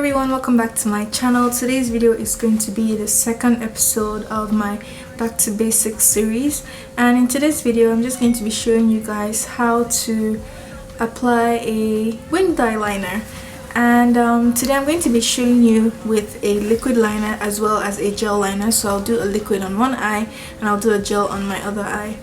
everyone, welcome back to my channel. Today's video is going to be the second episode of my Back to Basics series, and in today's video I'm just going to be showing you guys how to apply a winged eyeliner. And today I'm going to be showing you with a liquid liner as well as a gel liner. So I'll do a liquid on one eye and I'll do a gel on my other eye.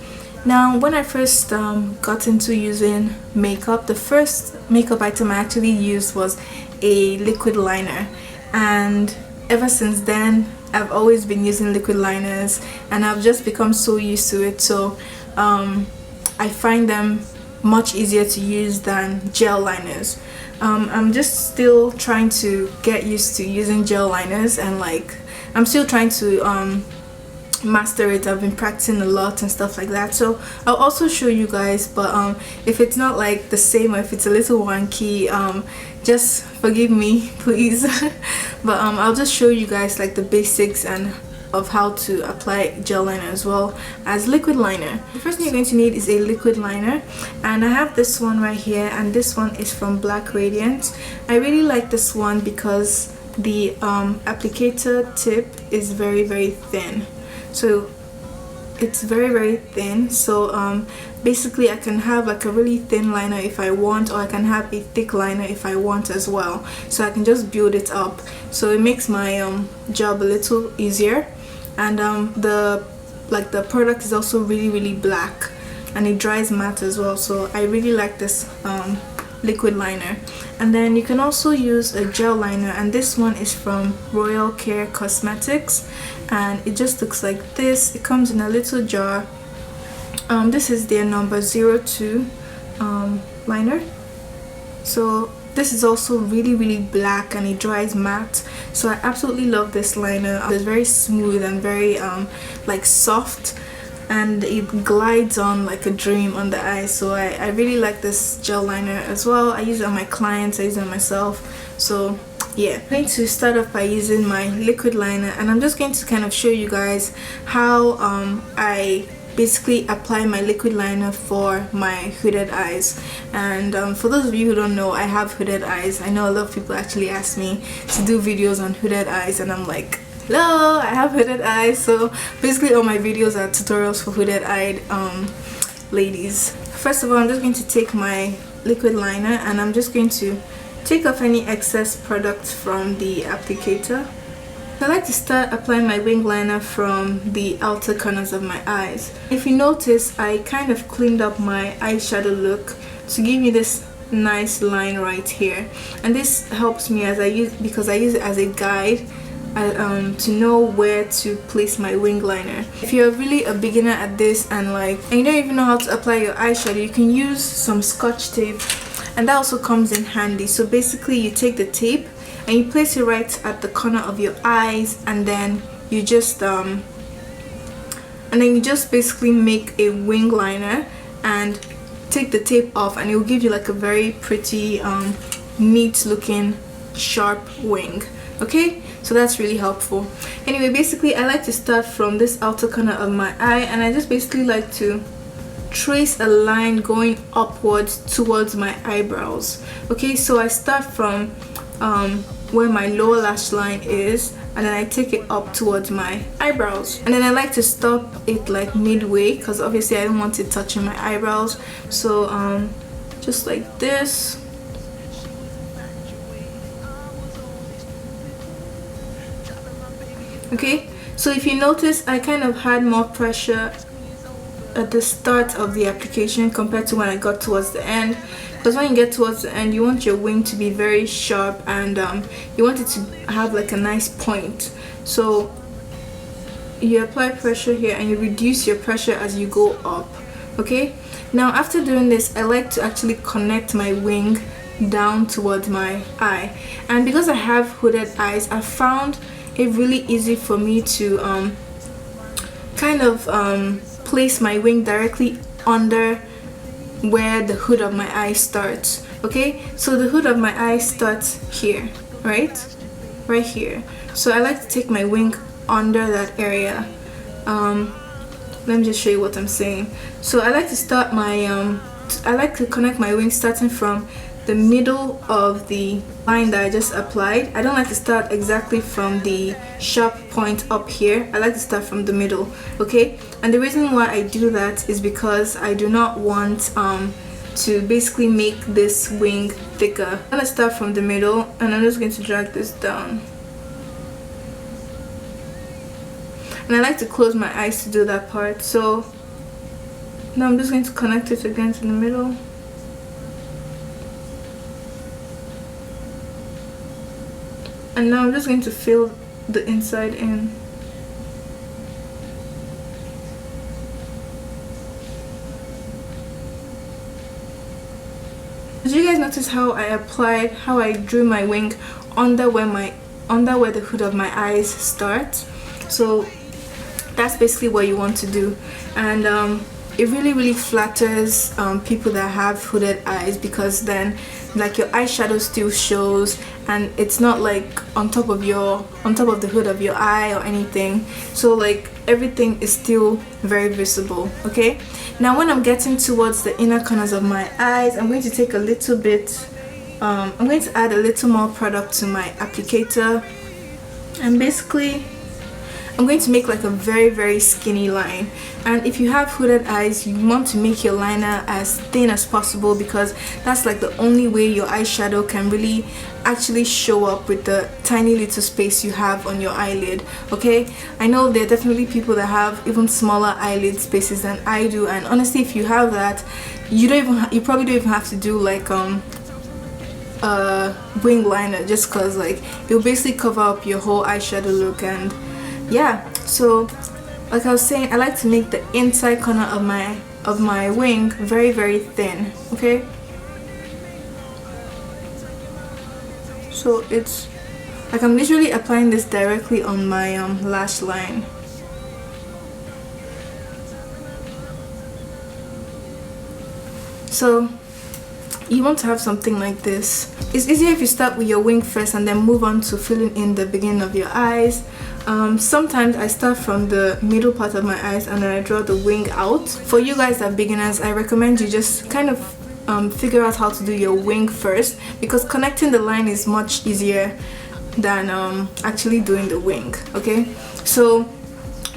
Now, when I first got into using makeup, the first makeup item I actually used was a liquid liner, and ever since then I've always been using liquid liners and I've just become so used to it. So I find them much easier to use than gel liners. I'm just still trying to get used to using gel liners, and I'm still trying to master it. I've been practicing a lot and stuff like that, so I'll also show you guys, but if it's not like the same or if it's a little wonky, just forgive me please. But I'll just show you guys like the basics and of how to apply gel liner as well as liquid liner. The first thing you're going to need is a liquid liner, and I have this one right here, and this one is from Black Radiant. I really like this one because the applicator tip is very thin. So it's very thin, so basically I can have like a really thin liner if I want, or I can have a thick liner if I want as well, so I can just build it up. So it makes my job a little easier. And the product is also really black, and it dries matte as well, so I really like this liquid liner. And then you can also use a gel liner, and this one is from Royal Care Cosmetics, and it just looks like this. It comes in a little jar. This is their number 02 liner. So this is also really black, and it dries matte, so I absolutely love this liner. It's very smooth and very soft, and it glides on like a dream on the eye. So I really like this gel liner as well. I use it on my clients, I use it on myself. So yeah, I'm going to start off by using my liquid liner, and I'm just going to kind of show you guys how I basically apply my liquid liner for my hooded eyes. And for those of you who don't know, I have hooded eyes. I know a lot of people actually ask me to do videos on hooded eyes, and I'm like, hello, I have hooded eyes. So basically all my videos are tutorials for hooded eyed ladies. First of all, I'm just going to take my liquid liner, and I'm just going to take off any excess product from the applicator. I like to start applying my wing liner from the outer corners of my eyes. If you notice, I kind of cleaned up my eyeshadow look to give me this nice line right here, and this helps me because I use it as a guide to know where to place my wing liner. If you're really a beginner at this and you don't even know how to apply your eyeshadow, you can use some Scotch tape, and that also comes in handy. So basically you take the tape and you place it right at the corner of your eyes, and then you just basically make a wing liner and take the tape off, and it will give you like a very pretty neat looking sharp wing. Okay, so that's really helpful. Anyway, basically I like to start from this outer corner of my eye, and I just basically like to trace a line going upwards towards my eyebrows. Okay, so I start from where my lower lash line is, and then I take it up towards my eyebrows, and then I like to stop it like midway, because obviously I don't want it touching my eyebrows. So just like this. Okay, so if you notice, I kind of had more pressure at the start of the application compared to when I got towards the end, because when you get towards the end, you want your wing to be very sharp, and you want it to have like a nice point. So you apply pressure here and you reduce your pressure as you go up. Okay, now after doing this, I like to actually connect my wing down towards my eye, and because I have hooded eyes, I found it really easy for me to place my wing directly under where the hood of my eye starts. Okay, so the hood of my eye starts here, right here. So I like to take my wing under that area. Let me just show you what I'm saying. So I like to start my I like to connect my wing starting from the middle of the line that I just applied. I don't like to start exactly from the sharp point up here. I like to start from the middle, okay? And the reason why I do that is because I do not want to basically make this wing thicker. I'm gonna start from the middle and I'm just going to drag this down. And I like to close my eyes to do that part. So now I'm just going to connect it again to the middle. And now I'm just going to fill the inside in. Did you guys notice how I drew my wing under where the hood of my eyes starts? So that's basically what you want to do. And it really flatters people that have hooded eyes, because then like your eyeshadow still shows and it's not like on top of the hood of your eye or anything. So like everything is still very visible, okay? Now when I'm getting towards the inner corners of my eyes, I'm going to take a little bit I'm going to add a little more product to my applicator, and basically I'm going to make like a very skinny line. And if you have hooded eyes, you want to make your liner as thin as possible, because that's like the only way your eyeshadow can really actually show up with the tiny little space you have on your eyelid, okay? I know there are definitely people that have even smaller eyelid spaces than I do, and honestly, if you have that, you probably don't even have to do like wing liner, just cause like it'll basically cover up your whole eyeshadow look. And yeah, so like I was saying, I like to make the inside corner of my wing very thin, okay? So it's like I'm literally applying this directly on my lash line. So you want to have something like this. It's easier if you start with your wing first and then move on to filling in the beginning of your eyes. Sometimes I start from the middle part of my eyes and then I draw the wing out. For you guys that are beginners, I recommend you just kind of figure out how to do your wing first, because connecting the line is much easier than actually doing the wing, okay? So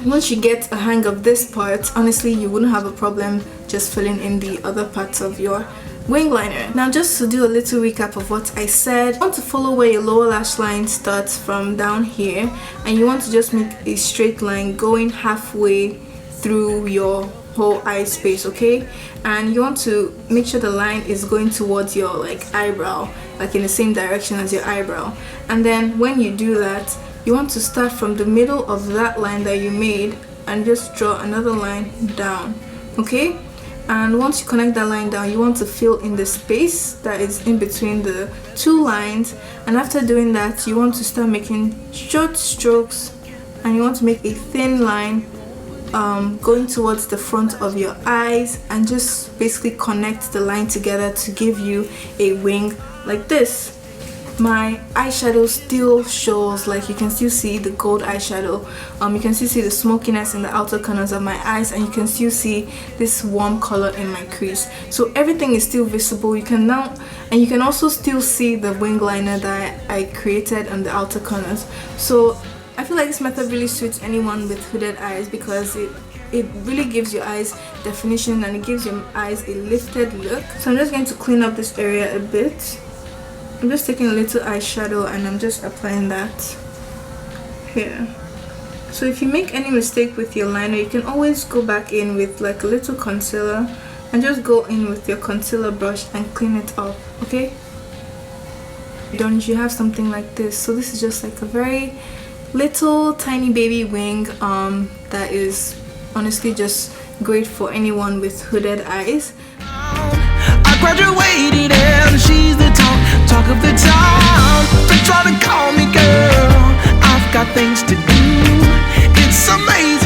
once you get a hang of this part, honestly, you wouldn't have a problem just filling in the other parts of your wing liner. Now, just to do a little recap of what I said, you want to follow where your lower lash line starts from down here, and you want to just make a straight line going halfway through your whole eye space, okay? And you want to make sure the line is going towards your like eyebrow, like in the same direction as your eyebrow. And then when you do that, you want to start from the middle of that line that you made and just draw another line down, okay? And once you connect that line down, you want to fill in the space that is in between the two lines. And after doing that, you want to start making short strokes, and you want to make a thin line going towards the front of your eyes, and just basically connect the line together to give you a wing like this. My eyeshadow still shows, like you can still see the gold eyeshadow. You can still see the smokiness in the outer corners of my eyes, and you can still see this warm color in my crease. So everything is still visible. You can also still see the wing liner that I created on the outer corners. So I feel like this method really suits anyone with hooded eyes, because it really gives your eyes definition and it gives your eyes a lifted look. So I'm just going to clean up this area a bit. I'm just taking a little eyeshadow and I'm just applying that here. So if you make any mistake with your liner, you can always go back in with like a little concealer and just go in with your concealer brush and clean it up, okay? Done, you have something like this. So this is just like a very little tiny baby wing that is honestly just great for anyone with hooded eyes. I graduated and she's the talk of the town. They try to call me girl, I've got things to do. It's amazing.